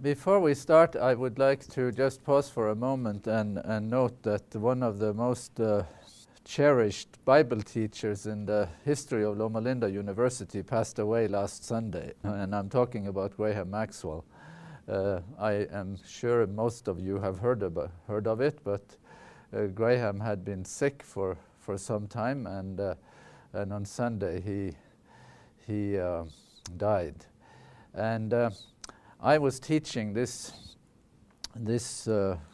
Before we start, I would like to just pause for a moment and note that one of the most cherished Bible teachers in the history of Loma Linda University passed away last Sunday, and I'm talking about Graham Maxwell. I am sure most of you have heard of it, but Graham had been sick for some time, and on Sunday he died. And I was teaching this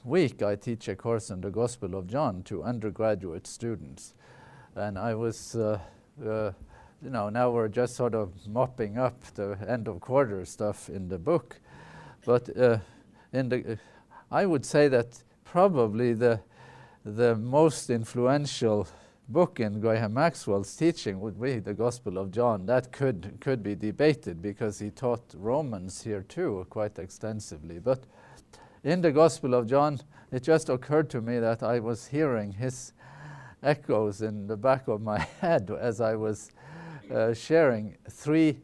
week. I teach a course on the Gospel of John to undergraduate students, and I was, now we're just sort of mopping up the end of quarter stuff in the book, but I would say that probably the most influential book in Graham Maxwell's teaching would be the Gospel of John. That could be debated because he taught Romans here too quite extensively. But in the Gospel of John, it just occurred to me that I was hearing his echoes in the back of my head as I was sharing three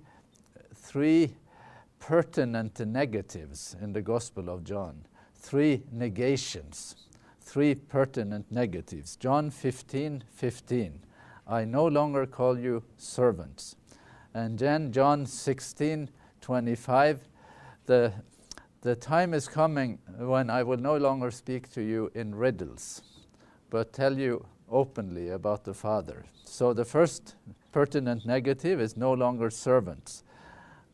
pertinent negatives in the Gospel of John, three negations. Three pertinent negatives. John 15:15, I no longer call you servants. And then John 16:25, the time is coming when I will no longer speak to you in riddles, but tell you openly about the Father. So the first pertinent negative is no longer servants.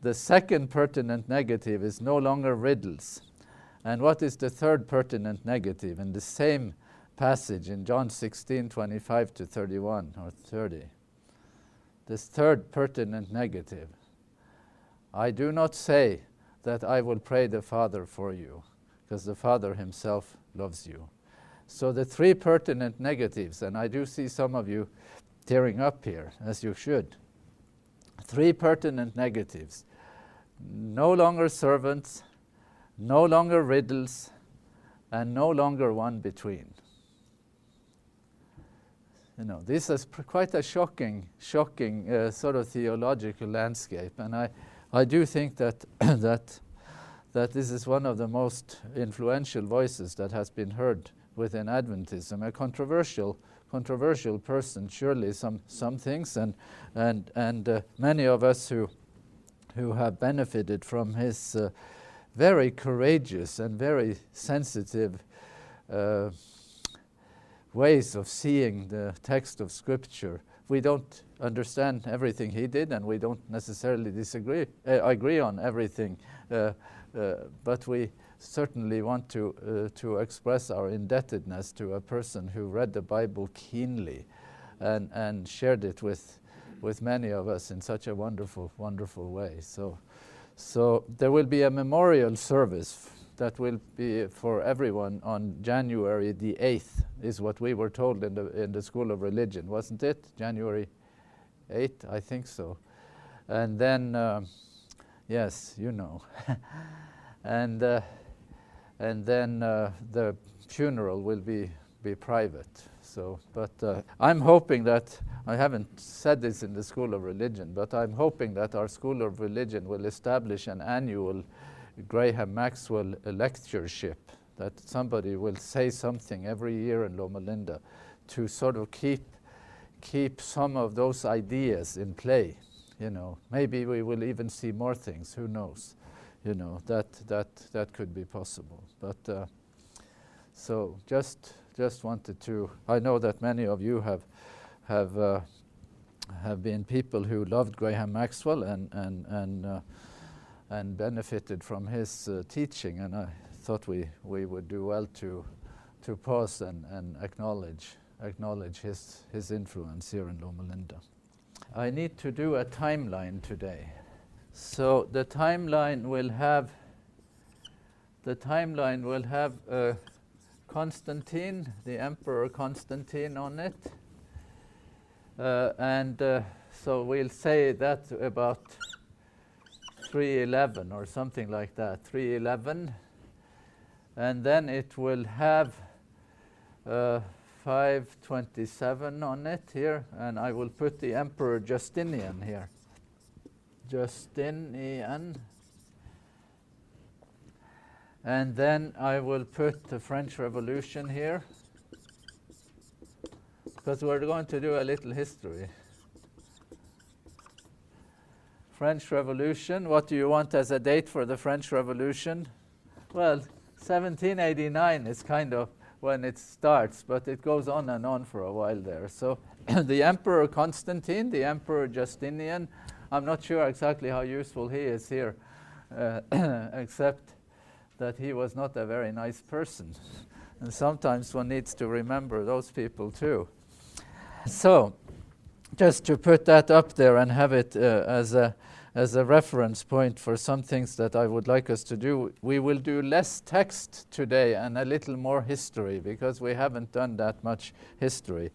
The second pertinent negative is no longer riddles. And what is the third pertinent negative in the same passage in John 16:25 to 31 or 30? This third pertinent negative, I do not say that I will pray the Father for you, because the Father himself loves you. So the three pertinent negatives, and I do see some of you tearing up here, as you should. Three pertinent negatives. No longer servants, no longer riddles, and no longer one between. This is quite a shocking sort of theological landscape, and I do think that that this is one of the most influential voices that has been heard within Adventism. A controversial person, surely some things, and many of us who have benefited from his very courageous and very sensitive ways of seeing the text of Scripture. We don't understand everything he did, and we don't necessarily agree on everything, but we certainly want to express our indebtedness to a person who read the Bible keenly and shared it with many of us in such a wonderful way. So there will be a memorial service that will be for everyone on January the 8th, is what we were told in the School of Religion, wasn't it? January 8th, I think so. And then, yes, you know. and then the funeral will be private. So, but I'm hoping that, I haven't said this in the School of Religion, but I'm hoping that our School of Religion will establish an annual Graham Maxwell lectureship, that somebody will say something every year in Loma Linda to sort of keep some of those ideas in play. Maybe we will even see more things, who knows? That could be possible. But so just wanted to, I know that many of you have been people who loved Graham Maxwell and benefited from his teaching, and I thought we would do well to pause and acknowledge his influence here in Loma Linda. I need to do a timeline today. So the timeline will have Constantine, the Emperor Constantine, on it, and so we'll say that about 311 or something like that, 311, and then it will have 527 on it here, and I will put the Emperor Justinian here. Justinian. And then I will put the French Revolution here, because we're going to do a little history. French Revolution, what do you want as a date for the French Revolution? Well, 1789 is kind of when it starts, but it goes on and on for a while there. So the Emperor Constantine, the Emperor Justinian, I'm not sure exactly how useful he is here, except that he was not a very nice person. And sometimes one needs to remember those people too. So, just to put that up there and have it as a reference point for some things that I would like us to do, we will do less text today and a little more history, because we haven't done that much history.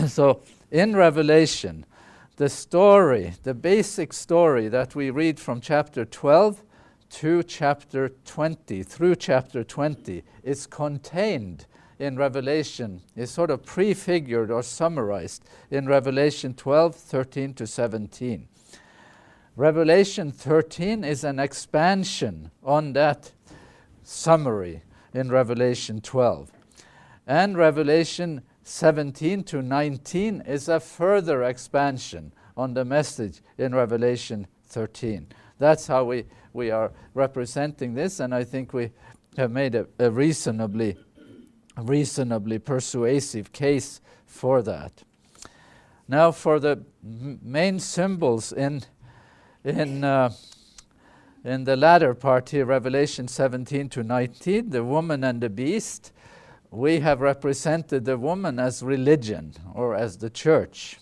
So, in Revelation, the story, the basic story that we read from chapter 12 to chapter 20, through chapter 20, is contained in Revelation, is sort of prefigured or summarized in Revelation 12, 13 to 17. Revelation 13 is an expansion on that summary in Revelation 12. And Revelation 17 to 19 is a further expansion on the message in Revelation 13. That's how we are representing this, and I think we have made a reasonably persuasive case for that. Now, for the main symbols in the latter part here, Revelation 17 to 19, the woman and the beast, we have represented the woman as religion, or as the church.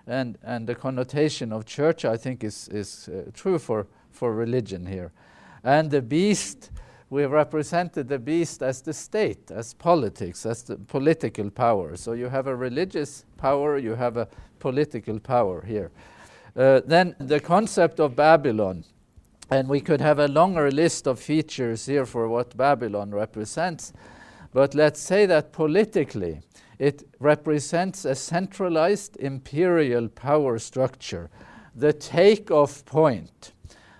And the connotation of church, I think, is true for religion here. And the beast, we have represented the beast as the state, as politics, as the political power. So you have a religious power, you have a political power here. Then the concept of Babylon, and we could have a longer list of features here for what Babylon represents, but let's say that politically it represents a centralized imperial power structure, the takeoff point.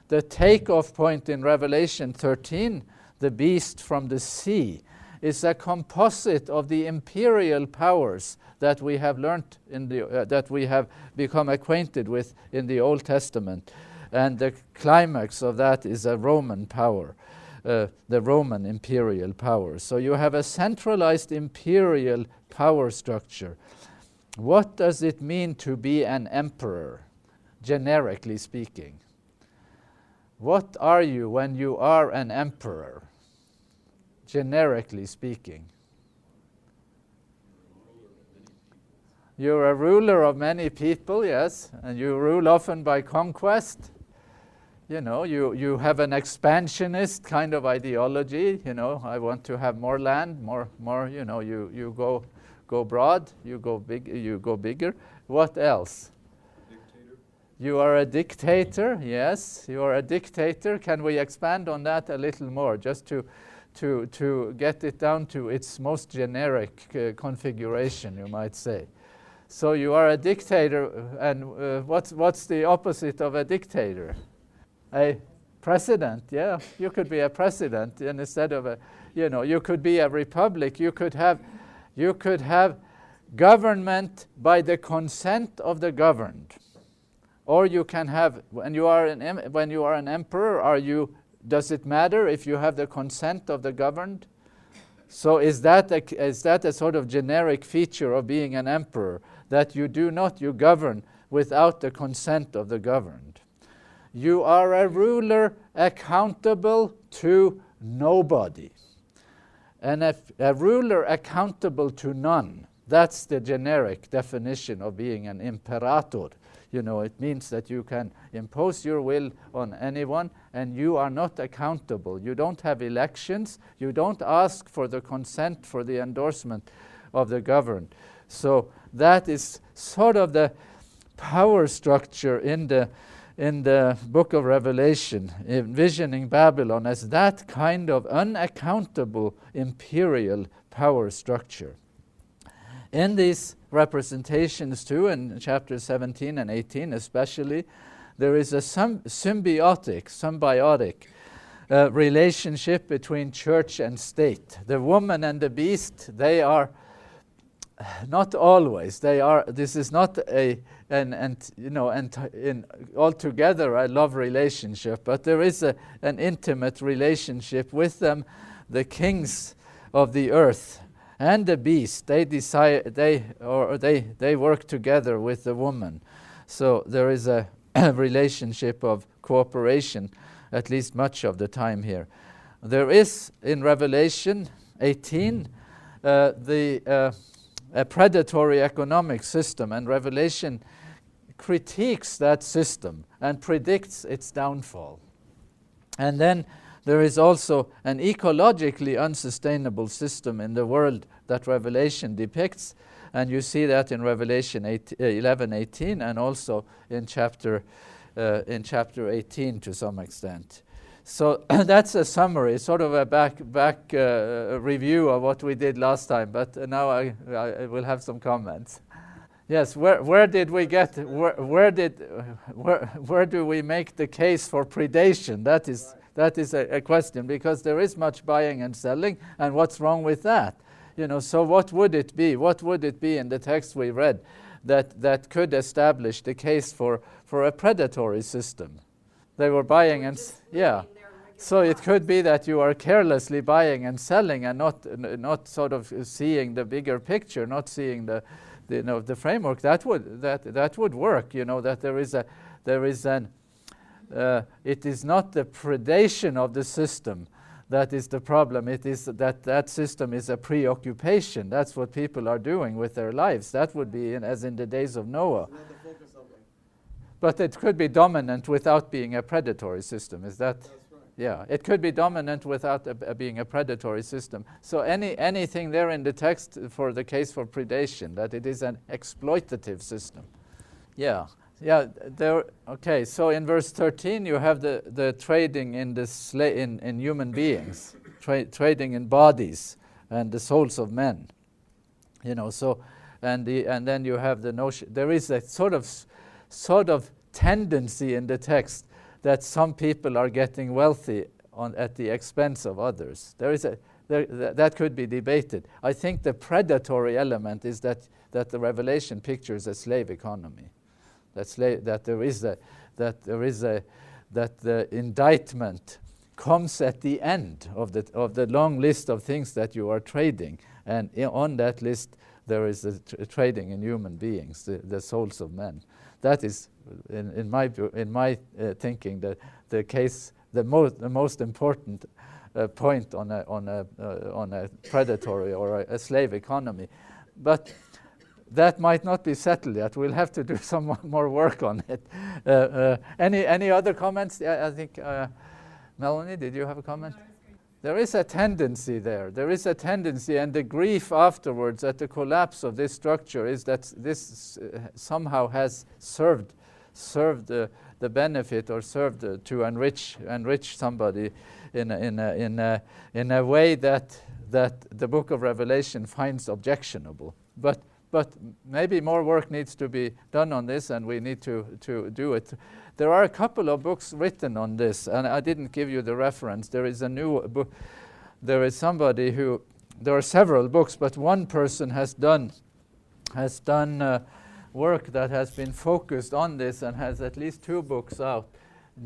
The takeoff point in Revelation 13, the beast from the sea, is a composite of the imperial powers that we have learned that we have become acquainted with in the Old Testament, and the climax of that is a Roman power, the Roman imperial power. So you have a centralized imperial power structure. What does it mean to be an emperor, generically speaking? What are you when you are an emperor, generically speaking? You're a ruler of many people, yes, and you rule often by conquest. You know, you have an expansionist kind of ideology. You know, I want to have more land, more. You know, you go broad, you go bigger. What else? You are a dictator, yes, you are a dictator. Can we expand on that a little more, just to get it down to its most generic configuration, you might say. So you are a dictator, and what's the opposite of a dictator? A president, yeah. You could be a president, and instead of you could be a republic. You could have government by the consent of the governed. Or you can have, when you are an emperor, does it matter if you have the consent of the governed? So is that a sort of generic feature of being an emperor, that you govern without the consent of the governed? You are a ruler accountable to nobody. And a ruler accountable to none, that's the generic definition of being an imperator. You know, it means that you can impose your will on anyone, and you are not accountable. You don't have elections. You don't ask for the consent, for the endorsement of the governed. So that is sort of the power structure in the book of Revelation, envisioning Babylon as that kind of unaccountable imperial power structure. In these representations too, in chapters 17 and 18 especially, there is a symbiotic relationship between church and state. The woman and the beast, they are not always. They are. This is not an altogether a love relationship, but there is an intimate relationship with them. The kings of the earth and the beast, they work together with the woman. So there is a relationship of cooperation, at least much of the time here. There is in Revelation 18 a predatory economic system, and Revelation critiques that system and predicts its downfall. And then there is also an ecologically unsustainable system in the world that Revelation depicts, and you see that in Revelation 11:18 and also in chapter 18 to some extent. So that's a summary, sort of a back review of what we did last time, but now I will have some comments. Yes, where did we get, where do we make the case for predation? That is a question, because there is much buying and selling, and what's wrong with that? So what would it be? What would it be in the text we read that could establish the case for a predatory system? They were buying and so it could be that you are carelessly buying and selling and not sort of seeing the bigger picture, not seeing the framework. That would work. That it is not the predation of the system that is the problem. It is that system is a preoccupation. That's what people are doing with their lives. That would be as in the days of Noah. But it could be dominant without being a predatory system. Is that? That's right. Yeah, it could be dominant without being a predatory system. So anything there in the text for the case for predation, that it is an exploitative system. Yeah. There. Okay. So in verse 13, you have the trading in in human beings, trading in bodies and the souls of men. So and then you have the notion. There is a sort of tendency in the text that some people are getting wealthy at the expense of others. That could be debated. I think the predatory element is that the Revelation pictures a slave economy. That the indictment comes at the end of the long list of things that you are trading, and on that list there is a trading in human beings, the souls of men. That is, in my thinking, the case, the most important point on a predatory or a slave economy. But that might not be settled yet. We'll have to do some more work on it. Any other comments? I think Melanie, did you have a comment? There is a tendency there. There is a tendency, and the grief afterwards at the collapse of this structure is that this somehow has served the benefit, or served to enrich somebody in a way that the book of Revelation finds objectionable. But maybe more work needs to be done on this, and we need to do it. There are a couple of books written on this, and I didn't give you the reference. There is a new book. There is somebody who. There are several books, but one person has done work that has been focused on this and has at least 2 books out.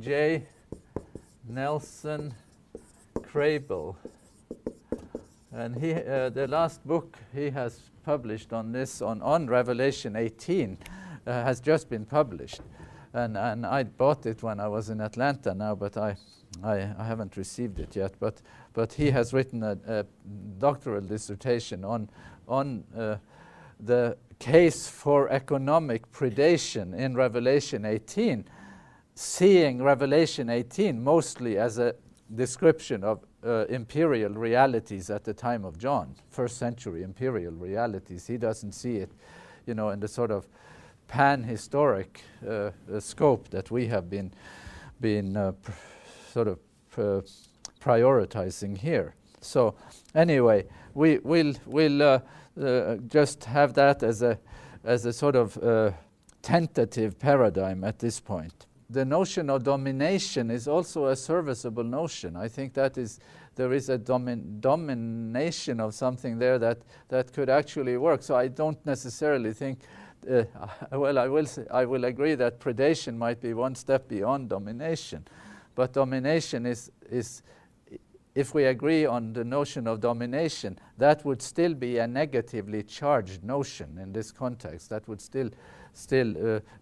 J. Nelson Crable, and he the last book he has published on this on Revelation 18 has just been published. And I bought it when I was in Atlanta now, but I haven't received it yet. But he has written a doctoral dissertation on the case for economic predation in Revelation 18, seeing Revelation 18 mostly as a description of imperial realities at the time of John, first century imperial realities. He doesn't see it, in the sort of pan-historic scope that we have been prioritizing here. So anyway, we'll just have that as a sort of tentative paradigm at this point. the notion of domination is also a serviceable notion. I think there is a domination of something there that could actually work. So I don't necessarily think, well, I will agree that predation might be one step beyond domination, but domination is if we agree on the notion of domination, that would still be a negatively charged notion in this context. That would still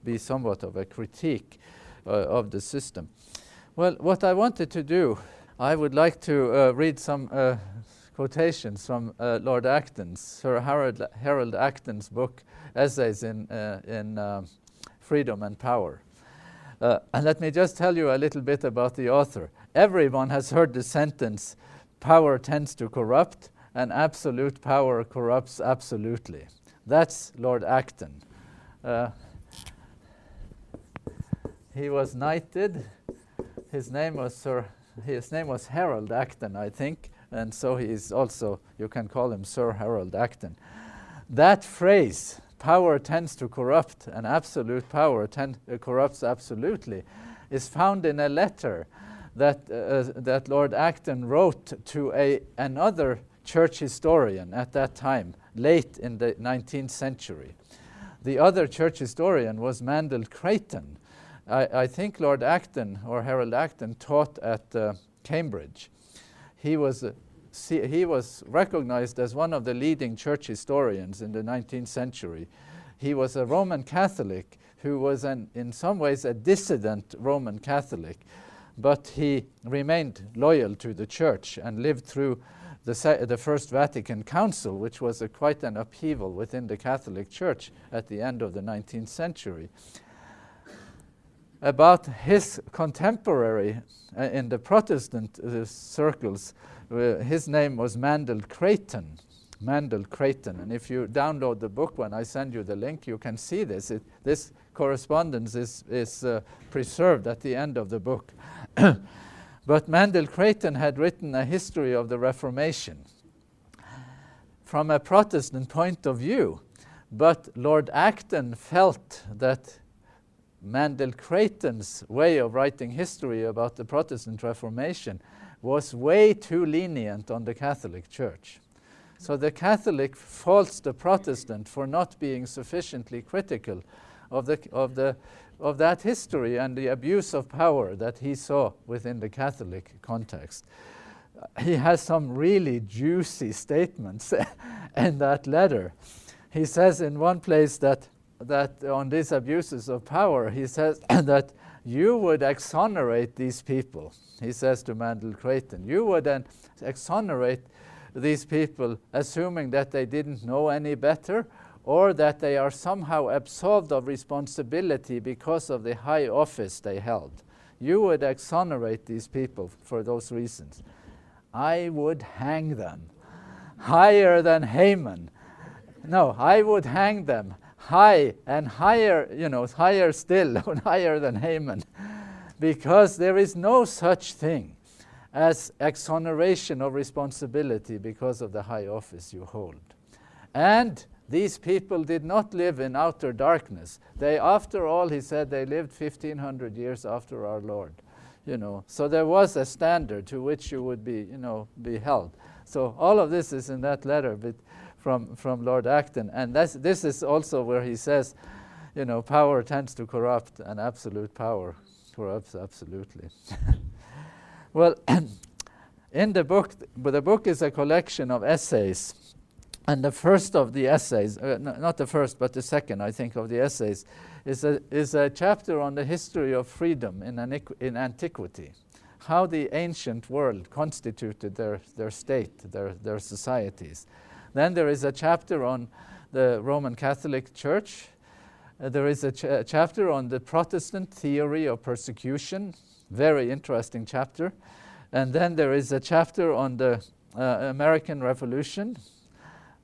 be somewhat of a critique of the system. Well, what I wanted to do, I would like to read some quotations from Lord Acton's, Sir Harold Acton's book, Essays in Freedom and Power. And let me just tell you a little bit about the author. Everyone has heard the sentence, power tends to corrupt, and absolute power corrupts absolutely. That's Lord Acton. He was knighted. His name was Harold Acton, I think, and so he is also, you can call him Sir Harold Acton. That phrase, power tends to corrupt and absolute power corrupts absolutely, is found in a letter that Lord Acton wrote to another church historian at that time, late in the 19th century. The other church historian was Mandell Creighton. I think Lord Acton, or Harold Acton, taught at Cambridge. He was recognized as one of the leading church historians in the 19th century. He was a Roman Catholic who was in some ways a dissident Roman Catholic, but he remained loyal to the church and lived through the First Vatican Council, which was quite an upheaval within the Catholic Church at the end of the 19th century. About his contemporary in the Protestant circles, his name was Mandell Creighton. Mandell Creighton. And if you download the book, when I send you the link, you can see this. This correspondence is preserved at the end of the book. But Mandell Creighton had written a history of the Reformation from a Protestant point of view. But Lord Acton felt that Mandell Creighton's way of writing history about the Protestant Reformation was way too lenient on the Catholic Church. So the Catholic faults the Protestant for not being sufficiently critical of that history and the abuse of power that he saw within the Catholic context. He has some really juicy statements in that letter. He says in one place that on these abuses of power, he says that you would exonerate these people. He says to Mandell Creighton, you would then exonerate these people, assuming that they didn't know any better, or that they are somehow absolved of responsibility because of the high office they held. You would exonerate these people for those reasons. I would hang them higher than Haman. No, I would hang them high and higher, higher still, higher than Haman, because there is no such thing as exoneration of responsibility because of the high office you hold. And these people did not live in outer darkness. They, after all, he said, they lived 1,500 years after our Lord. So there was a standard to which you would be held. So all of this is in that letter from Lord Acton. And this is also where he says, power tends to corrupt, and absolute power corrupts absolutely. Well, in the book is a collection of essays. And the first of the essays, not the first, but the second, I think, of the essays, is a chapter on the history of freedom in antiquity, how the ancient world constituted their state, their societies. Then there is a chapter on the Roman Catholic Church. There is a chapter on the Protestant theory of persecution, very interesting chapter. And then there is a chapter on the American Revolution.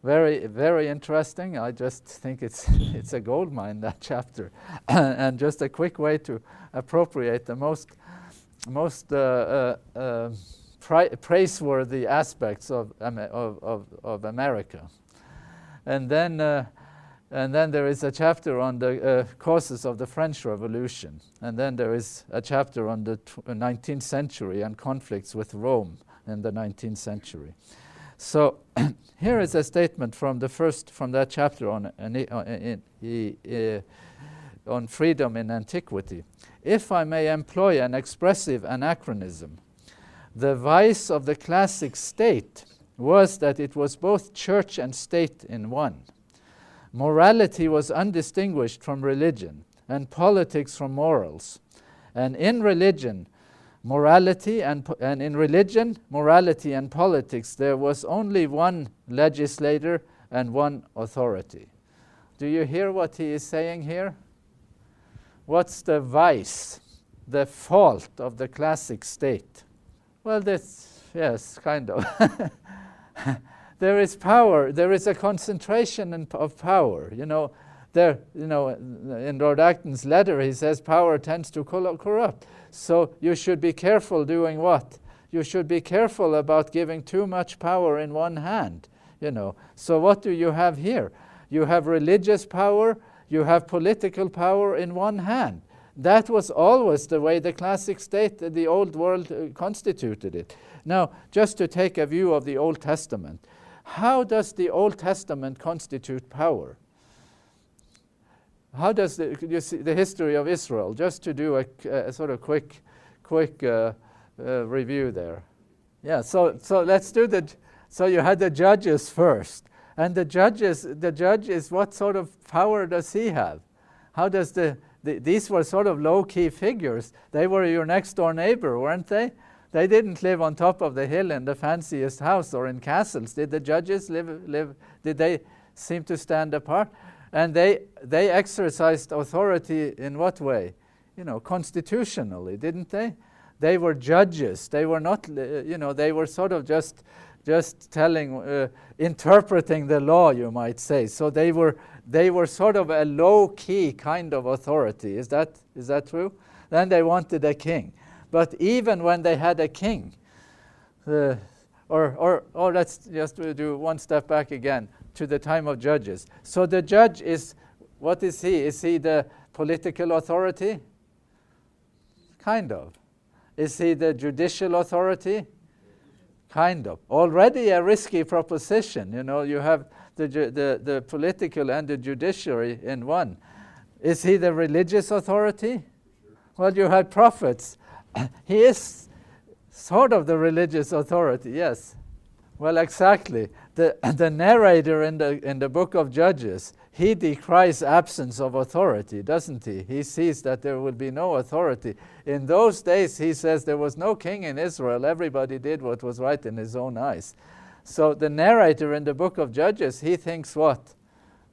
Very, very interesting. I just think it's a gold mine, that chapter. And just a quick way to appropriate the most praiseworthy aspects of America. And then And then there is a chapter on the causes of the French Revolution. And then there is a chapter on the 19th century and conflicts with Rome in the 19th century. So here is a statement from that chapter on freedom in antiquity. If I may employ an expressive anachronism, the vice of the classic state was that it was both church and state in one. Morality was undistinguished from religion, and politics from morals. And in religion, morality and politics, there was only one legislator and one authority. Do you hear what he is saying here? What's the vice, the fault of the classic state? Well, yes, kind of. There is power. There is a concentration of power. In Lord Acton's letter, he says power tends to corrupt. So you should be careful doing what? You should be careful about giving too much power in one hand. So what do you have here? You have religious power. You have political power in one hand. That was always the way the classic state, the old world, constituted it. Now, just to take a view of the Old Testament, how does the Old Testament constitute power? How does you see the history of Israel? Just to do a sort of quick review there. Yeah. So let's do So you had the judges first, and the judges. What sort of power does he have? How does these were sort of low-key figures. They were your next-door neighbor, weren't they? They didn't live on top of the hill in the fanciest house or in castles. Did the judges live? Did they seem to stand apart? And they exercised authority in what way? Constitutionally, didn't they? They were judges. They were not, they were sort of just interpreting the law, you might say. So they were sort of a low-key kind of authority. Is that true? Then they wanted a king. But even when they had a king, or let's just do one step back again to the time of judges. So the judge what is he? Is he the political authority? Kind of. Is he the judicial authority? Kind of. Already a risky proposition. You have the political and the judiciary in one. Is he the religious authority? Well, you had prophets. He is sort of the religious authority, yes. Well, exactly. The narrator in the book of Judges, he decries absence of authority, doesn't he? He sees that there will be no authority. In those days, he says there was no king in Israel. Everybody did what was right in his own eyes. So the narrator in the book of Judges, he thinks what?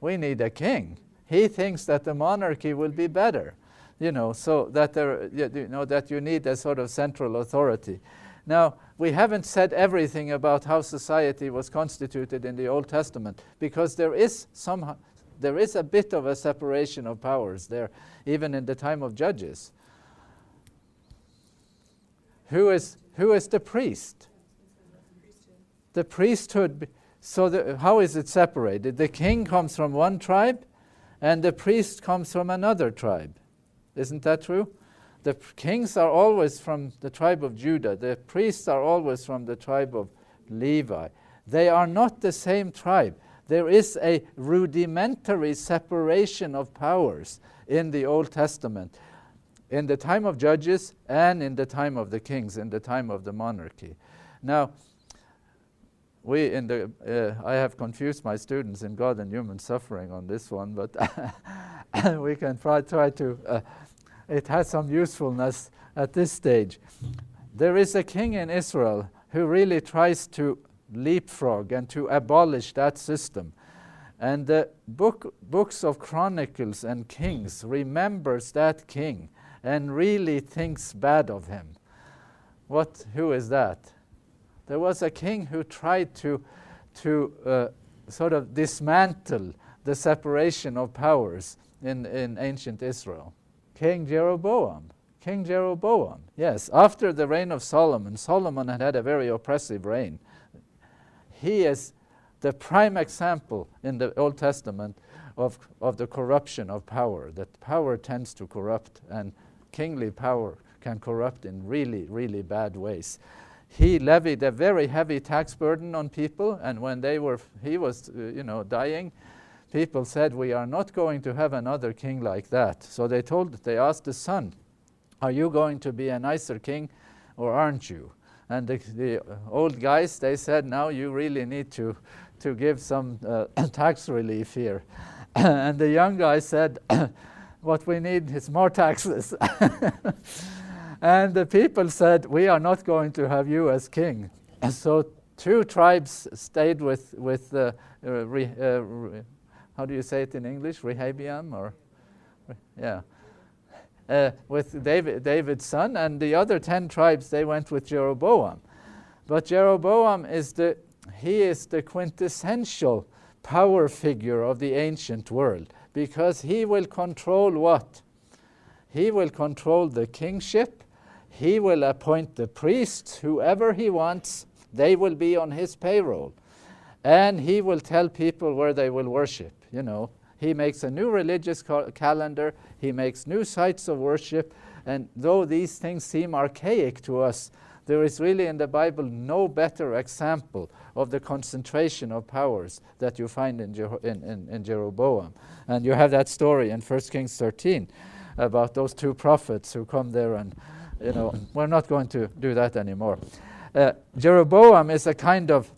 We need a king. He thinks that the monarchy will be better. So that that you need a sort of central authority. Now, we haven't said everything about how society was constituted in the Old Testament, because there is a bit of a separation of powers there, even in the time of Judges. Who is the priest? The priesthood. So how is it separated? The king comes from one tribe, and the priest comes from another tribe. Isn't that true? The kings are always from the tribe of Judah. The priests are always from the tribe of Levi. They are not the same tribe. There is a rudimentary separation of powers in the Old Testament, in the time of Judges and in the time of the kings, in the time of the monarchy. Now, I have confused my students in God and human suffering on this one, but we can try to... it has some usefulness at this stage. There is a king in Israel who really tries to leapfrog and to abolish that system. And the books of Chronicles and Kings remembers that king and really thinks bad of him. Who is that? There was a king who tried to sort of dismantle the separation of powers in ancient Israel. King Jeroboam. King Jeroboam, yes. After the reign of Solomon had a very oppressive reign. He is the prime example in the Old Testament of the corruption of power, that power tends to corrupt, and kingly power can corrupt in really, really bad ways. He levied a very heavy tax burden on people, and when he was dying, people said, we are not going to have another king like that. So they asked the son, are you going to be a nicer king or aren't you? And the old guys, they said, now you really need to give some tax relief here. And the young guy said, what we need is more taxes. And the people said, we are not going to have you as king. And so 2 tribes stayed with how do you say it in English? Rehabeam, or yeah, with David's son, and the other 10 tribes, they went with Jeroboam. But Jeroboam is the quintessential power figure of the ancient world, because he will control what? He will control the kingship. He will appoint the priests, whoever he wants. They will be on his payroll. And he will tell people where they will worship. He makes a new religious calendar. He makes new sites of worship. And though these things seem archaic to us, there is really in the Bible no better example of the concentration of powers that you find in Jeroboam. And you have that story in 1 Kings 13 about those 2 prophets who come there, and we're not going to do that anymore. Jeroboam is a kind of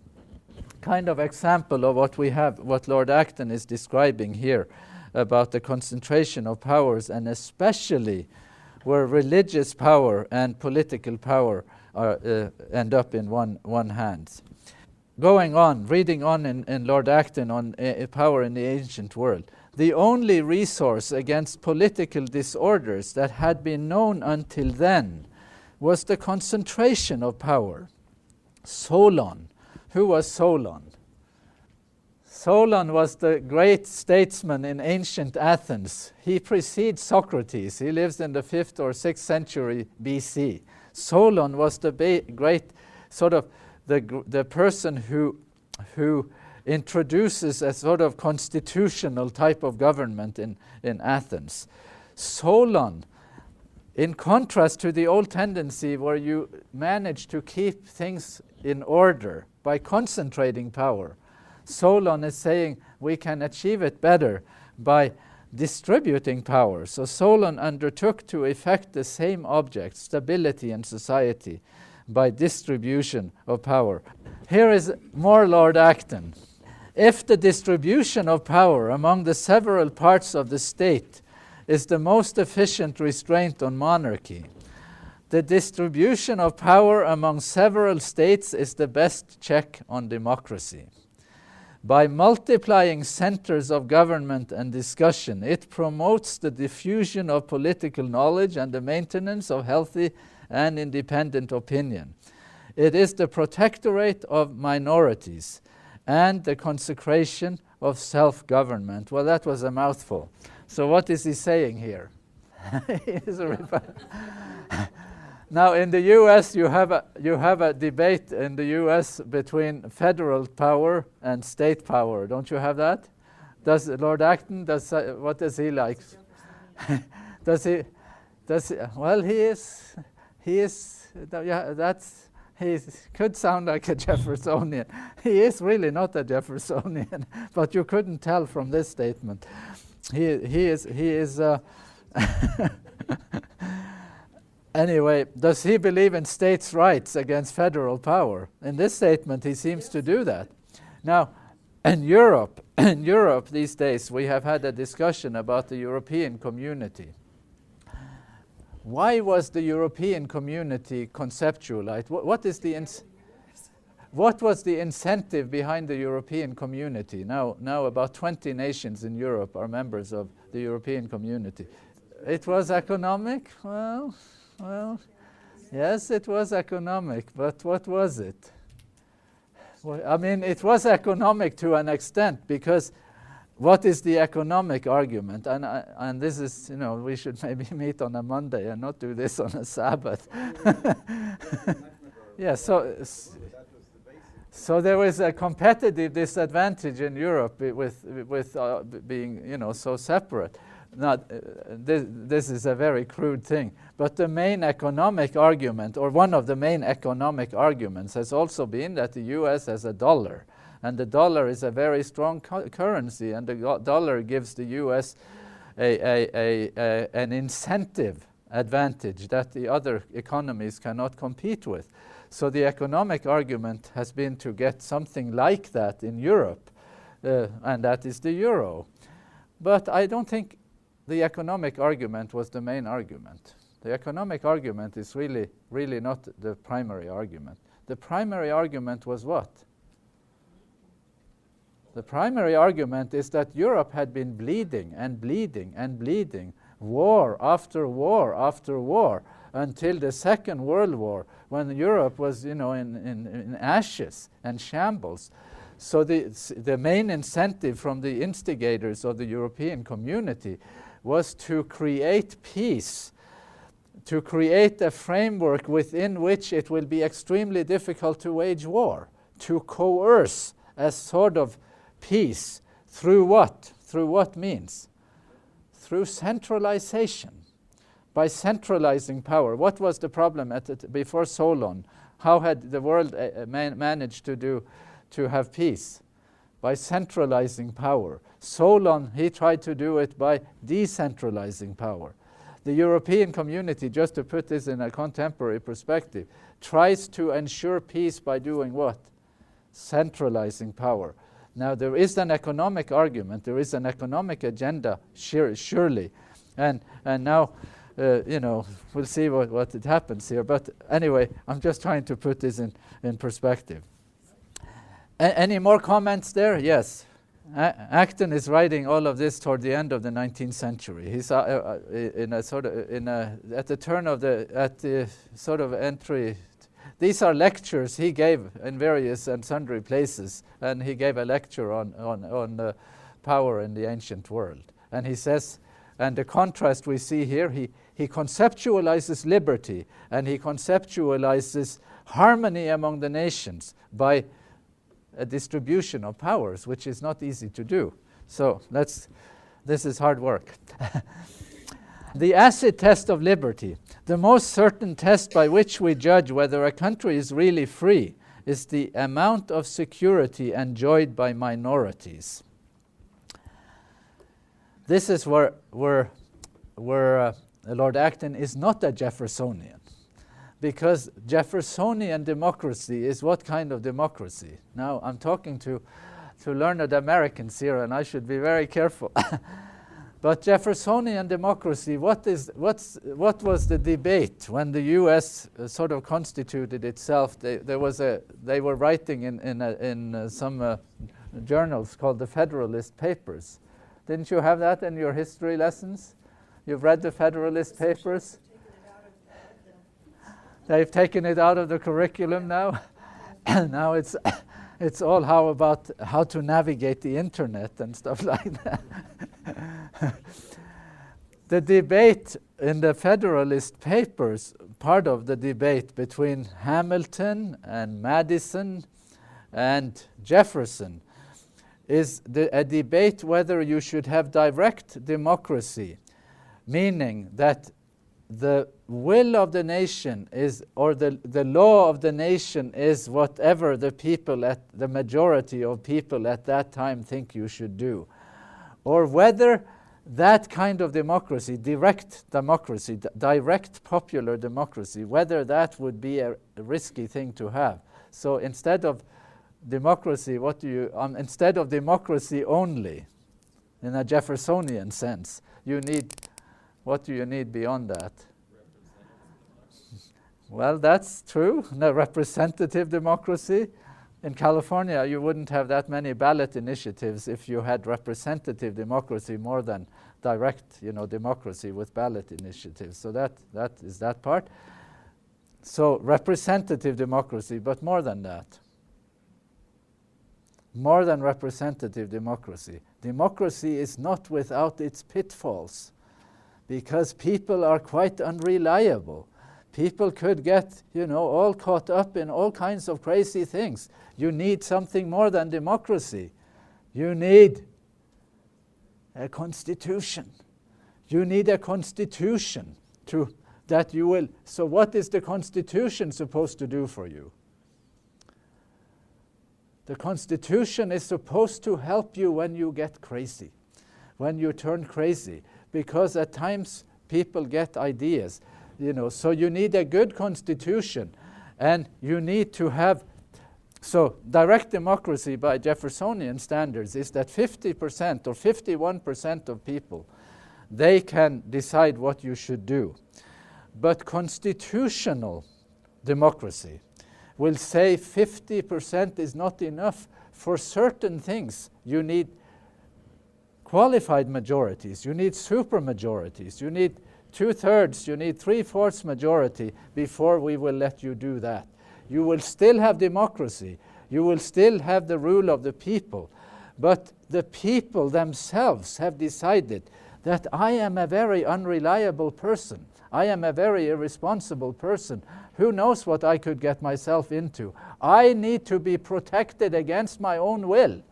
example of what Lord Acton is describing here about the concentration of powers, and especially where religious power and political power end up in one hand. Going on, reading on in Lord Acton on power in the ancient world, the only resource against political disorders that had been known until then was the concentration of power. Solon. Who was Solon? Solon was the great statesman in ancient Athens. He precedes Socrates. He lives in the 5th or 6th century BC. Solon was the great sort of the person who introduces a sort of constitutional type of government in Athens. Solon, in contrast to the old tendency where you manage to keep things in order by concentrating power, Solon is saying we can achieve it better by distributing power. So Solon undertook to effect the same object, stability in society, by distribution of power. Here is more Lord Acton. If the distribution of power among the several parts of the state is the most efficient restraint on monarchy, the distribution of power among several states is the best check on democracy. By multiplying centers of government and discussion, it promotes the diffusion of political knowledge and the maintenance of healthy and independent opinion. It is the protectorate of minorities and the consecration of self-government. Well, that was a mouthful. So what is he saying here? Now, in the U.S., you have a debate in the U.S. between federal power and state power. Don't you have that? Does Lord Acton, what does he like? Well, he could sound like a Jeffersonian. He is really not a Jeffersonian, but you couldn't tell from this statement. He is. Anyway, does he believe in states' rights against federal power? In this statement, he seems to do that. Now, in Europe these days, we have had a discussion about the European community. Why was the European community conceptualized? What was the incentive behind the European community? Now about 20 nations in Europe are members of the European community. It was economic? Well, yes, it was economic, but what was it? Well, I mean, it was economic to an extent, because what is the economic argument? And this is, we should maybe meet on a Monday and not do this on a Sabbath. Yeah, so So there was a competitive disadvantage in Europe with being, so separate. Now, this is a very crude thing, but the main economic argument, or one of the main economic arguments, has also been that the U.S. has a dollar, and the dollar is a very strong currency, and the dollar gives the U.S. an incentive advantage that the other economies cannot compete with. So the economic argument has been to get something like that in Europe, and that is the euro. But I don't think the economic argument was the main argument. The economic argument is really not the primary argument. The primary argument was what? The primary argument is that Europe had been bleeding and bleeding and bleeding, war after war after war, until the Second World War, when Europe was, in ashes and shambles. So the main incentive from the instigators of the European community was to create peace, to create a framework within which it will be extremely difficult to wage war, to coerce a sort of peace through what? Through what means? Through centralization. By centralizing power. What was the problem before Solon? How had the world managed to have peace? By centralizing power. Solon, he tried to do it by decentralizing power. The European community, just to put this in a contemporary perspective, tries to ensure peace by doing what? Centralizing power. Now, there is an economic argument, there is an economic agenda, surely. And now, we'll see what happens here. But anyway, I'm just trying to put this in perspective. Any more comments there? Yes. Acton is writing all of this toward the end of the 19th century. He's at the sort of entry. These are lectures he gave in various and sundry places, and he gave a lecture on power in the ancient world. And he says, and the contrast we see here, he conceptualizes liberty, and he conceptualizes harmony among the nations by a distribution of powers, which is not easy to do. So this is hard work. The acid test of liberty. The most certain test by which we judge whether a country is really free is the amount of security enjoyed by minorities. This is where Lord Acton is not a Jeffersonian, because Jeffersonian democracy is what kind of democracy? Now, I'm talking to learned Americans here, and I should be very careful. But Jeffersonian democracy, what was the debate when the U.S. sort of constituted itself? They were writing in some journals called the Federalist Papers. Didn't you have that in your history lessons? You've read the Federalist Papers? They've taken it out of the curriculum now. Now it's all how to navigate the internet and stuff like that. The debate in the Federalist Papers, part of the debate between Hamilton and Madison and Jefferson, is a debate whether you should have direct democracy, meaning that the will of the nation is, or the law of the nation is whatever the majority of people at that time think you should do. Or whether that kind of democracy, direct popular democracy, whether that would be a risky thing to have. So instead of democracy, instead of democracy only, in a Jeffersonian sense, what do you need beyond that? Well, that's true. No, representative democracy. In California, you wouldn't have that many ballot initiatives if you had representative democracy more than direct, democracy with ballot initiatives. So that is that part. So representative democracy, but more than that. More than representative democracy. Democracy is not without its pitfalls, because people are quite unreliable. People could get, all caught up in all kinds of crazy things. You need something more than democracy. You need a constitution. You need a constitution that you will. So what is the constitution supposed to do for you? The constitution is supposed to help you when you get crazy, when you turn crazy, because at times people get ideas, so you need a good constitution, and you need to have. So direct democracy by Jeffersonian standards is that 50% or 51% of people, they can decide what you should do. But constitutional democracy will say 50% is not enough. For certain things, you need qualified majorities, you need supermajorities, you need 2/3, you need 3/4 majority before we will let you do that. You will still have democracy, you will still have the rule of the people, but the people themselves have decided that I am a very unreliable person. I am a very irresponsible person. Who knows what I could get myself into? I need to be protected against my own will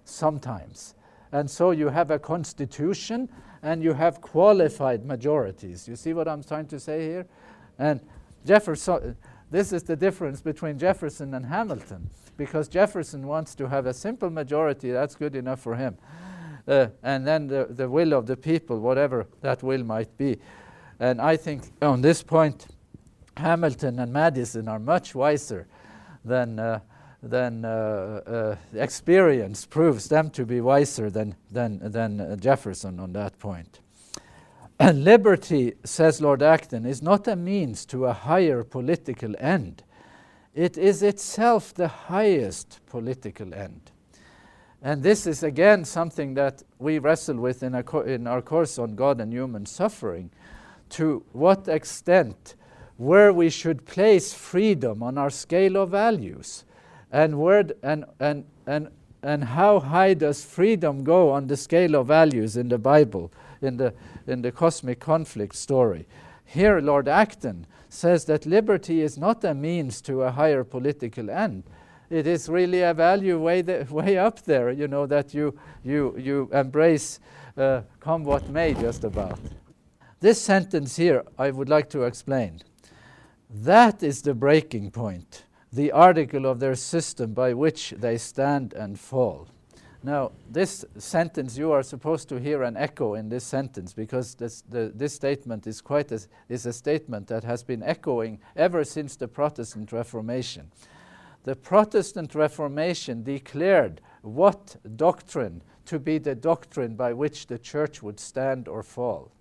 sometimes. And so you have a constitution and you have qualified majorities. You see what I'm trying to say here? And Jefferson, this is the difference between Jefferson and Hamilton, because Jefferson wants to have a simple majority, that's good enough for him. And then the will of the people, whatever that will might be. And I think on this point, Hamilton and Madison are much wiser than experience proves them to be wiser than Jefferson on that point. And liberty, says Lord Acton, is not a means to a higher political end. It is itself the highest political end. And this is again something that we wrestle with in our course on God and human suffering. To what extent, where we should place freedom on our scale of values, and how high does freedom go on the scale of values in the Bible, in the cosmic conflict story. Here Lord Acton says that liberty is not a means to a higher political end. It is really a value way up there, that you embrace come what may, just about. This sentence here I would like to explain. That is the breaking point, the article of their system by which they stand and fall. Now, this sentence, you are supposed to hear an echo in this sentence, because this statement is a statement that has been echoing ever since the Protestant Reformation. The Protestant Reformation declared what doctrine to be the doctrine by which the church would stand or fall.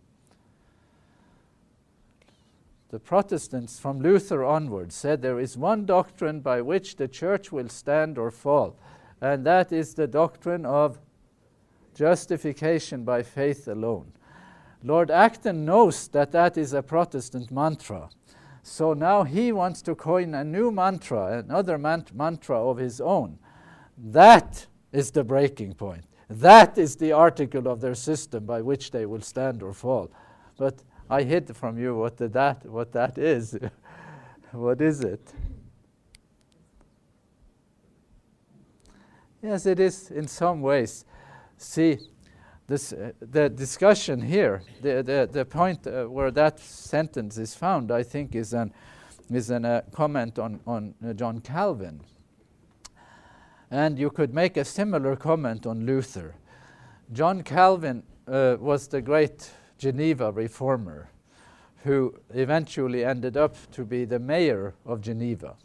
The Protestants from Luther onwards said there is one doctrine by which the church will stand or fall, and that is the doctrine of justification by faith alone. Lord Acton knows that is a Protestant mantra. So now he wants to coin a new mantra, another mantra of his own. That is the breaking point. That is the article of their system by which they will stand or fall. But I hid from you what that is. What is it? Yes, it is in some ways. See, the discussion here, the point where that sentence is found, I think, is a comment on John Calvin. And you could make a similar comment on Luther. John Calvin was the great Geneva reformer who eventually ended up to be the mayor of Geneva.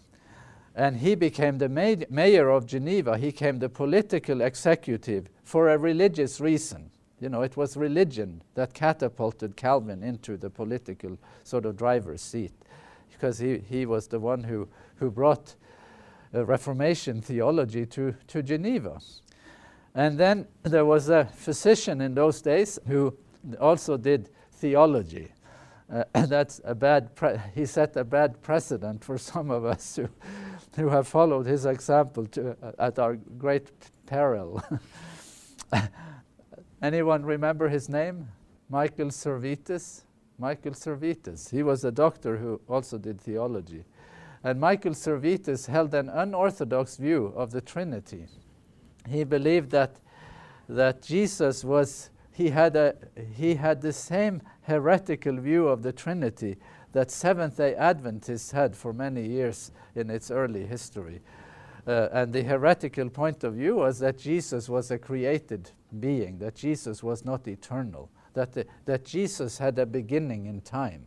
And he became the mayor of Geneva. He became the political executive for a religious reason. It was religion that catapulted Calvin into the political sort of driver's seat, because he was the one who brought Reformation theology to Geneva. And then there was a physician in those days who also did theology. That's he set a bad precedent for some of us who have followed his example at our great peril. Anyone remember his name? Michael Servetus? Michael Servetus. He was a doctor who also did theology. And Michael Servetus held an unorthodox view of the Trinity. He believed that Jesus was, he had the same heretical view of the Trinity that Seventh-day Adventists had for many years in its early history. And the heretical point of view was that Jesus was a created being, that Jesus was not eternal, that Jesus had a beginning in time.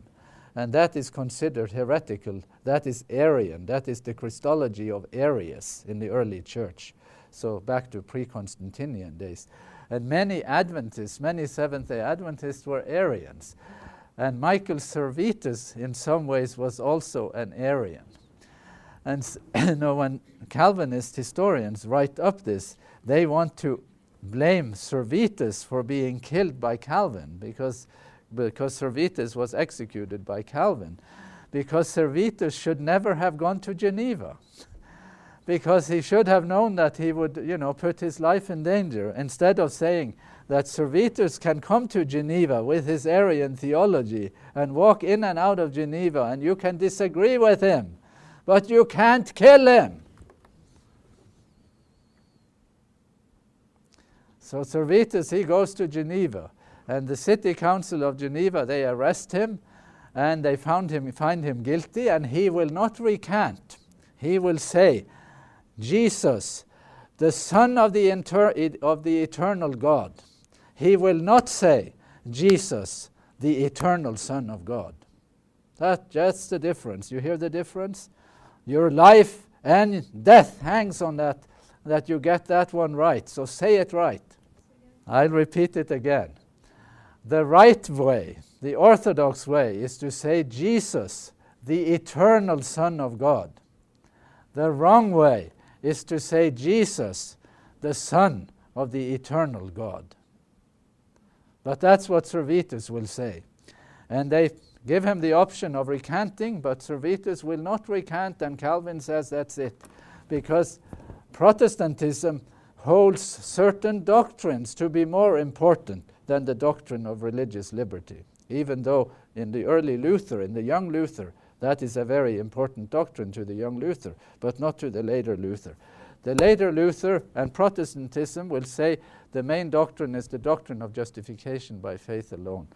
And that is considered heretical. That is Arian. That is the Christology of Arius in the early church. So back to pre-Constantinian days. And many Adventists, many Seventh-day Adventists were Arians. And Michael Servetus in some ways was also an Arian. And when Calvinist historians write up this, they want to blame Servetus for being killed by Calvin because Servetus was executed by Calvin, because Servetus should never have gone to Geneva, because he should have known that he would, put his life in danger, instead of saying that Servetus can come to Geneva with his Arian theology and walk in and out of Geneva, and you can disagree with him, but you can't kill him. So Servetus, he goes to Geneva. And the city council of Geneva, they arrest him, and they find him guilty, and he will not recant. He will say, Jesus, the Son of the eternal God. He will not say, Jesus, the eternal Son of God. That's the difference. You hear the difference? Your life and death hangs on that you get that one right. So say it right. I'll repeat it again. The right way, the orthodox way, is to say Jesus, the eternal Son of God. The wrong way is to say Jesus, the Son of the eternal God. But that's what Servetus will say. And they give him the option of recanting, but Servetus will not recant, and Calvin says that's it. Because Protestantism holds certain doctrines to be more important than the doctrine of religious liberty. Even though in the early Luther, in the young Luther, that is a very important doctrine to the young Luther, but not to the later Luther. The later Luther and Protestantism will say the main doctrine is the doctrine of justification by faith alone.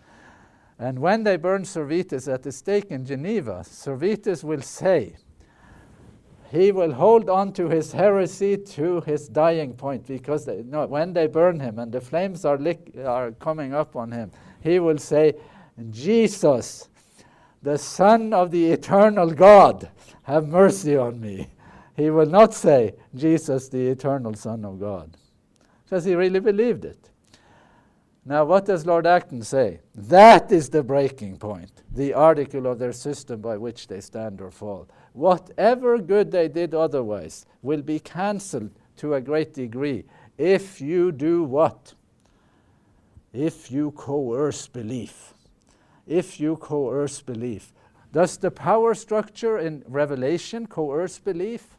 And when they burn Servetus at the stake in Geneva, Servetus will say, he will hold on to his heresy to his dying point, because when they burn him and the flames are coming up on him, he will say, Jesus, the Son of the eternal God, have mercy on me. He will not say, Jesus, the eternal Son of God, because he really believed it. Now, what does Lord Acton say? That is the breaking point, the article of their system by which they stand or fall. Whatever good they did otherwise will be cancelled to a great degree if you do what? If you coerce belief. If you coerce belief. Does the power structure in Revelation coerce belief?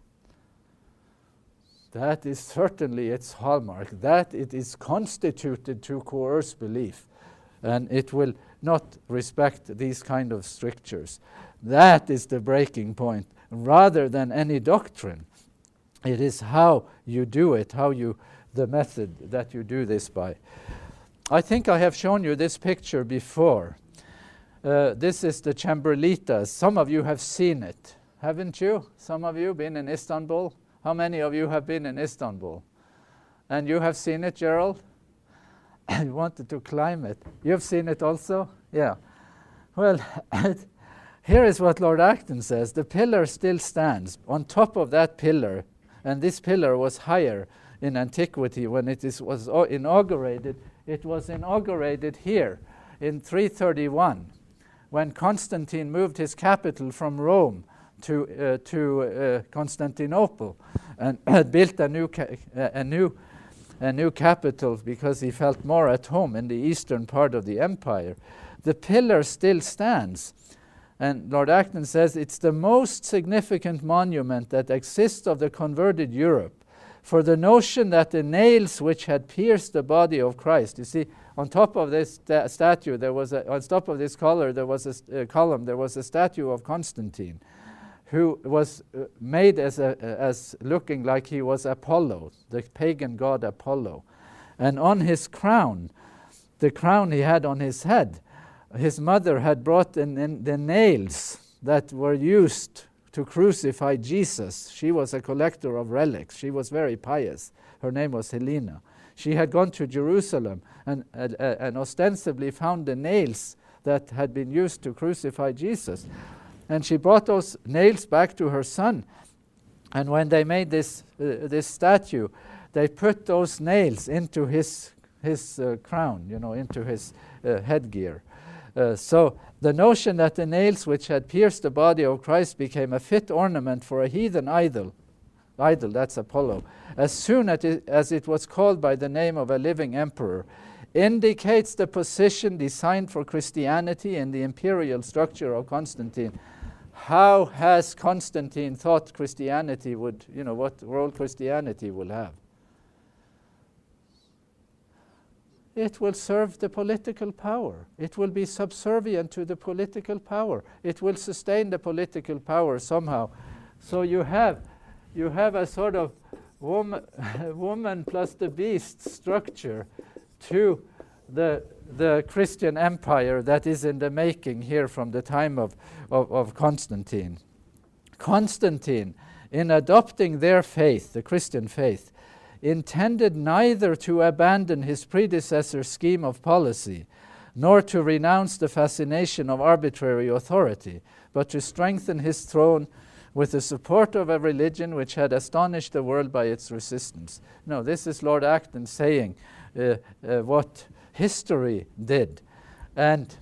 That is certainly its hallmark, that it is constituted to coerce belief, and it will not respect these kind of strictures. That is the breaking point, rather than any doctrine. It is how you do it, the method that you do this by. I think I have shown you this picture before. This is the Chamberlitas. Some of you have seen it, haven't you? Some of you been in Istanbul? How many of you have been in Istanbul? And you have seen it, Gerald? You wanted to climb it. You've seen it also? Yeah. Well, here is what Lord Acton says. The pillar still stands. On top of that pillar, and this pillar was higher in antiquity when it was inaugurated. It was inaugurated here in 331, when Constantine moved his capital from Rome to Constantinople, and built a new capital because he felt more at home in the eastern part of the empire. The pillar still stands, and Lord Acton says it's the most significant monument that exists of the converted Europe, For the notion that the nails which had pierced the body of Christ, you see, on top of this statue, on top of this column, there was a statue of Constantine, who was made as looking like he was Apollo, the pagan god Apollo. And on his crown, the crown he had on his head, his mother had brought in the nails that were used to crucify Jesus. She was a collector of relics. She was very pious. Her name was Helena. She had gone to Jerusalem and ostensibly found the nails that had been used to crucify Jesus. And she brought those nails back to her son. And when they made this statue, they put those nails into his crown, into his headgear. So the notion that the nails which had pierced the body of Christ became a fit ornament for a heathen idol, that's Apollo, as soon as it was called by the name of a living emperor, indicates the position designed for Christianity in the imperial structure of Constantine. How has Constantine thought Christianity would, what role Christianity will have? It will serve the political power. It will be subservient to the political power. It will sustain the political power somehow. So you have a sort of woman plus the beast structure to the Christian empire that is in the making here from the time of Constantine. Constantine, in adopting their faith, the Christian faith, intended neither to abandon his predecessor's scheme of policy, nor to renounce the fascination of arbitrary authority, but to strengthen his throne with the support of a religion which had astonished the world by its resistance. No, this is Lord Acton saying what history did. And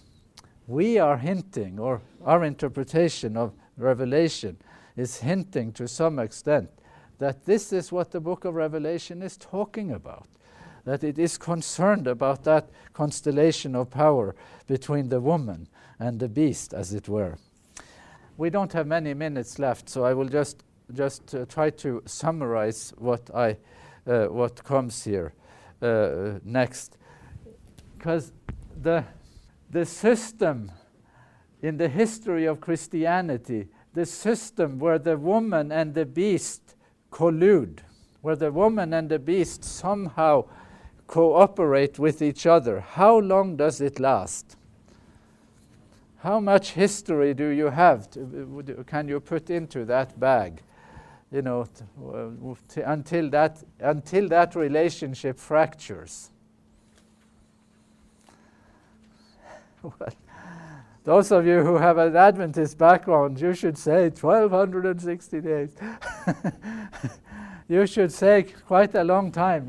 we are hinting, or our interpretation of Revelation is hinting to some extent, that this is what the book of Revelation is talking about, that it is concerned about that constellation of power between the woman and the beast, as it were. We don't have many minutes left, so I will just try to summarize what comes here next. Because the system in the history of Christianity, the system where the woman and the beast collude, where the woman and the beast somehow cooperate with each other, how long does it last? How much history do you have? Can you put into that bag? Until that relationship fractures. Well, those of you who have an Adventist background, you should say 1260 days. You should say quite a long time,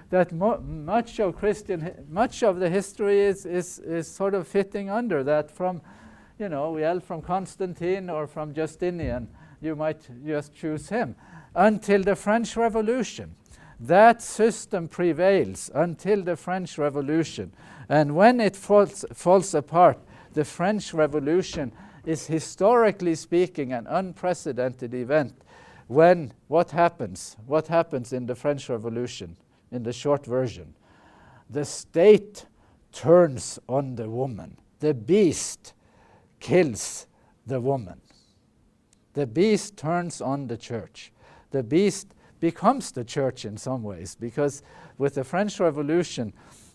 that much of the history is sort of fitting under that from Constantine or from Justinian. You might just choose him. Until the French Revolution. That system prevails until the French Revolution. And when it falls apart, the French Revolution is, historically speaking, an unprecedented event. What happens in the French Revolution, in the short version? The state turns on the woman. The beast kills the woman. The beast turns on the church. The beast becomes the church in some ways, because with the French Revolution,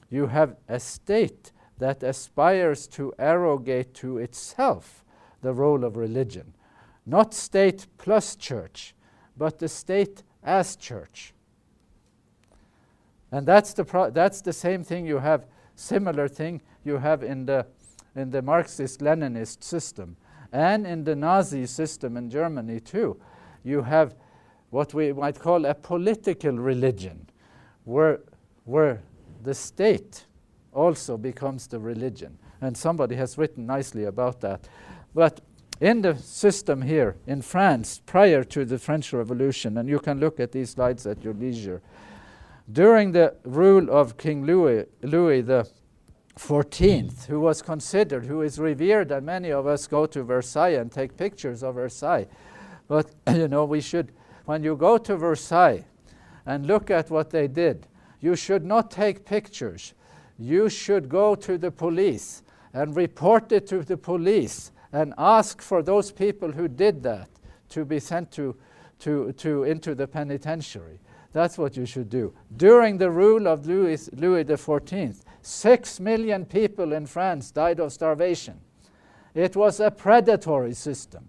you have a state that aspires to arrogate to itself the role of religion. Not state plus church, but the state as church. And that's the same thing you have, similar thing you have in the Marxist-Leninist system. And in the Nazi system in Germany too, you have what we might call a political religion, where the state also becomes the religion. And somebody has written nicely about that. But in the system here in France, prior to the French Revolution, and you can look at these slides at your leisure, during the rule of King Louis the 14th, who is revered, and many of us go to Versailles and take pictures of Versailles. But we should, when you go to Versailles, and look at what they did. You should not take pictures. You should go to the police and report it to the police and ask for those people who did that to be sent into the penitentiary. That's what you should do. During the rule of Louis XIV, 6 million people in France died of starvation. It was a predatory system.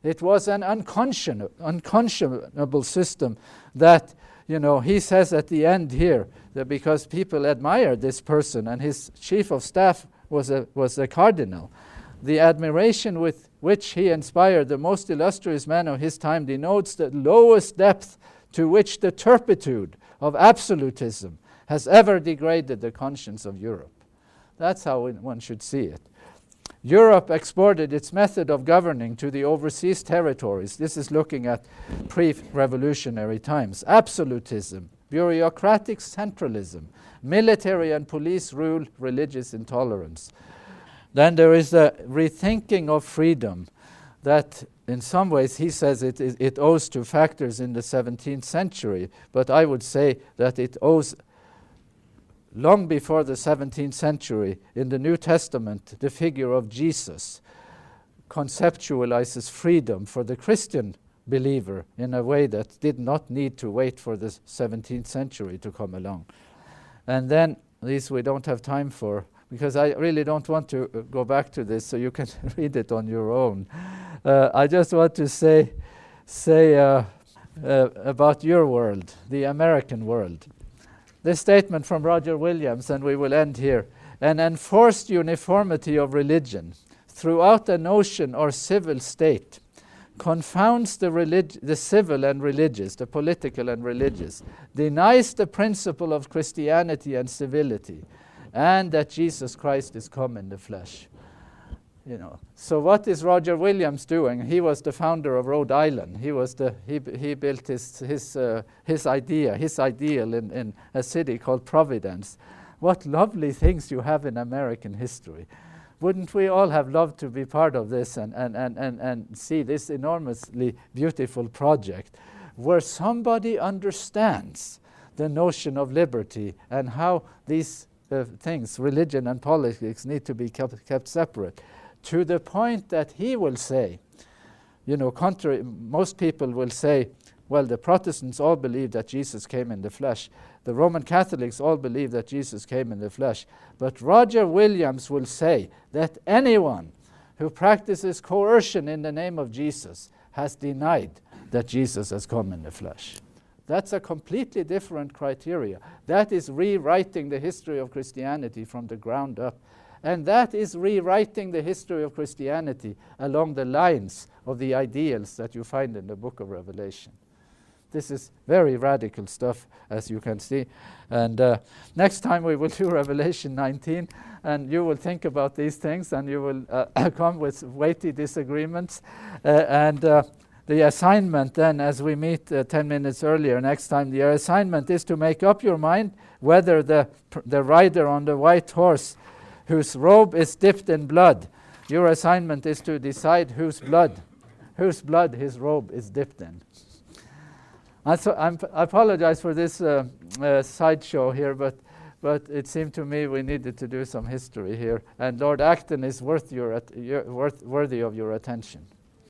It was an unconscionable system that, he says at the end here, that because people admired this person and his chief of staff was a cardinal, the admiration with which he inspired the most illustrious men of his time denotes the lowest depth to which the turpitude of absolutism has ever degraded the conscience of Europe. That's how one should see it. Europe exported its method of governing to the overseas territories. This is looking at pre-revolutionary times. Absolutism, bureaucratic centralism, military and police rule, religious intolerance. Then there is a rethinking of freedom that in some ways he says it owes to factors in the 17th century, but I would say that it owes long before the 17th century. In the New Testament, the figure of Jesus conceptualizes freedom for the Christian believer in a way that did not need to wait for the 17th century to come along. And then, these we don't have time for, because I really don't want to go back to this, so you can read it on your own. I just want to say about your world, the American world. This statement from Roger Williams, and we will end here. An enforced uniformity of religion throughout a nation or civil state confounds the civil and religious, the political and religious, denies the principle of Christianity and civility, and that Jesus Christ is come in the flesh. So what is Roger Williams doing? He was the founder of Rhode Island. He built his ideal in a city called Providence. What lovely things you have in American history. Wouldn't we all have loved to be part of this and see this enormously beautiful project where somebody understands the notion of liberty and how these things, religion and politics, need to be kept separate, to the point that he will say, most people will say, well, the Protestants all believe that Jesus came in the flesh. The Roman Catholics all believe that Jesus came in the flesh. But Roger Williams will say that anyone who practices coercion in the name of Jesus has denied that Jesus has come in the flesh. That's a completely different criteria. That is rewriting the history of Christianity from the ground up. And that is rewriting the history of Christianity along the lines of the ideals that you find in the book of Revelation. This is very radical stuff, as you can see. And next time we will do Revelation 19, and you will think about these things, and you will come with weighty disagreements. The assignment then, as we meet 10 minutes earlier next time, the assignment is to make up your mind whether the rider on the white horse whose robe is dipped in blood, your assignment is to decide whose blood his robe is dipped in. And so I apologize for this sideshow here, but it seemed to me we needed to do some history here, and Lord Acton is worthy of your attention.